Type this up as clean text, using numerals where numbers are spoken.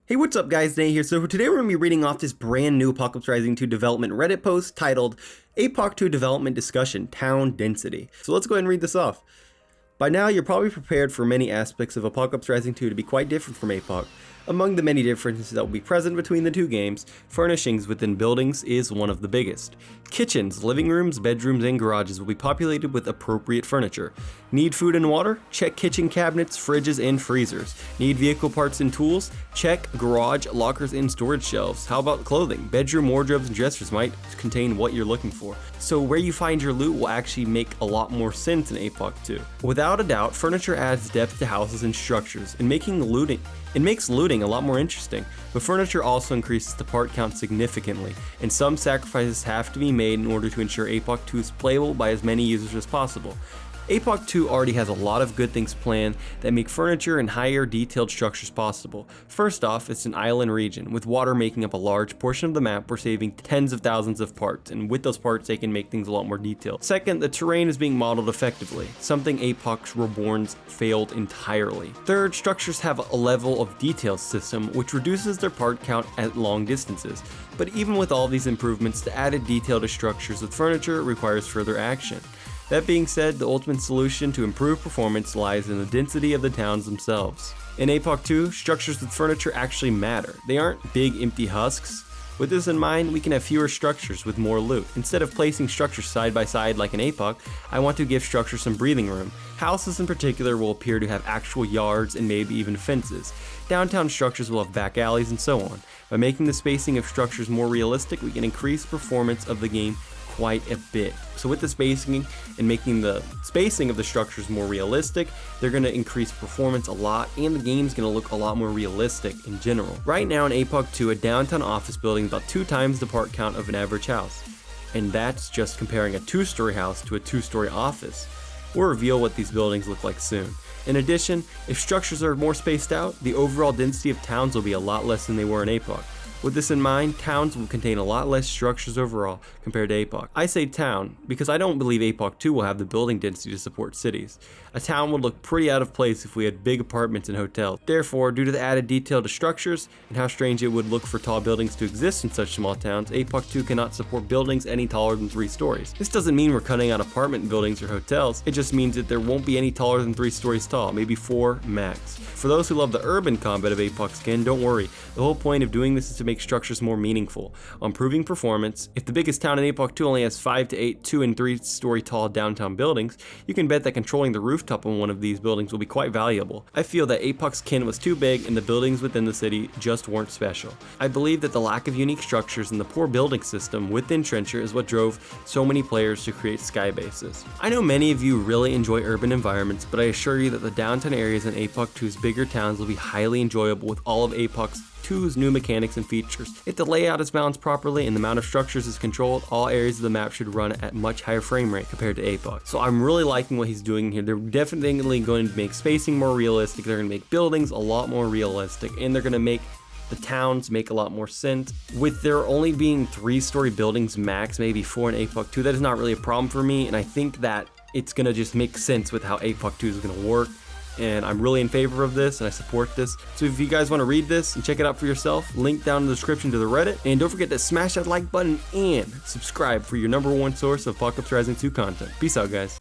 Hey, what's up guys, Nate here. So today we're going to be reading off this brand new Apocalypse Rising 2 development Reddit post titled APOC 2 Development Discussion Town Density. So let's go ahead and read this off. By now you're probably prepared for many aspects of Apocalypse Rising 2 to be quite different from APOC. Among the many differences that will be present between the two games, furnishings within buildings is one of the biggest. Kitchens, living rooms, bedrooms, and garages will be populated with appropriate furniture. Need food and water? Check kitchen cabinets, fridges, and freezers. Need vehicle parts and tools? Check garage, lockers, and storage shelves. How about clothing? Bedroom wardrobes and dressers might contain what you're looking for. So where you find your loot will actually make a lot more sense in APOC 2. Without a doubt, furniture adds depth to houses and structures, and makes looting a lot more interesting, but furniture also increases the part count significantly, and some sacrifices have to be made in order to ensure APOC 2 is playable by as many users as possible. APOC 2 already has a lot of good things planned that make furniture and higher detailed structures possible. First off, it's an island region, with water making up a large portion of the map. We're saving tens of thousands of parts, and with those parts they can make things a lot more detailed. Second, the terrain is being modeled effectively, something APOC Reborn's failed entirely. Third, structures have a level of detail system which reduces their part count at long distances. But even with all these improvements, the added detail to structures with furniture requires further action. That being said, the ultimate solution to improve performance lies in the density of the towns themselves. In APOC 2, structures with furniture actually matter. They aren't big empty husks. With this in mind, we can have fewer structures with more loot. Instead of placing structures side by side like in APOC, I want to give structures some breathing room. Houses in particular will appear to have actual yards and maybe even fences. Downtown structures will have back alleys and so on. By making the spacing of structures more realistic, we can increase performance of the game quite a bit. So with the spacing and making the spacing of the structures more realistic, they're going to increase performance a lot, and the game's going to look a lot more realistic in general. Right now in APOC 2, a downtown office building is about 2 times the part count of an average house. And that's just comparing a 2-story house to a 2-story office. We'll reveal what these buildings look like soon. In addition, if structures are more spaced out, the overall density of towns will be a lot less than they were in APOC. With this in mind, towns will contain a lot less structures overall compared to APOC. I say town because I don't believe APOC 2 will have the building density to support cities. A town would look pretty out of place if we had big apartments and hotels. Therefore, due to the added detail to structures and how strange it would look for tall buildings to exist in such small towns, APOC 2 cannot support buildings any taller than 3 stories. This doesn't mean we're cutting out apartment buildings or hotels, it just means that there won't be any taller than 3 stories tall, maybe 4 max. For those who love the urban combat of APOC skin, don't worry. The whole point of doing this is to make structures more meaningful. On improving performance, if the biggest town in APOC 2 only has 5 to 8 2- and 3-story tall downtown buildings, you can bet that controlling the rooftop on one of these buildings will be quite valuable. I feel that APOC's kin was too big and the buildings within the city just weren't special. I believe that the lack of unique structures and the poor building system within Trencher is what drove so many players to create sky bases. I know many of you really enjoy urban environments, but I assure you that the downtown areas in APOC 2's bigger towns will be highly enjoyable with all of APOC 2's new mechanics and features. If the layout is balanced properly and the amount of structures is controlled, all areas of the map should run at much higher frame rate compared to APOC. So I'm really liking what he's doing here. They're definitely going to make spacing more realistic, they're going to make buildings a lot more realistic, and they're going to make the towns make a lot more sense. With there only being 3-story buildings max, maybe 4 in APOC 2, that is not really a problem for me, and I think that it's going to just make sense with how APOC 2 is going to work. And I'm really in favor of this and I support this. So if you guys want to read this and check it out for yourself, link down in the description to the Reddit. And don't forget to smash that like button and subscribe for your #1 source of Apocalypse Rising 2 content. Peace out, guys.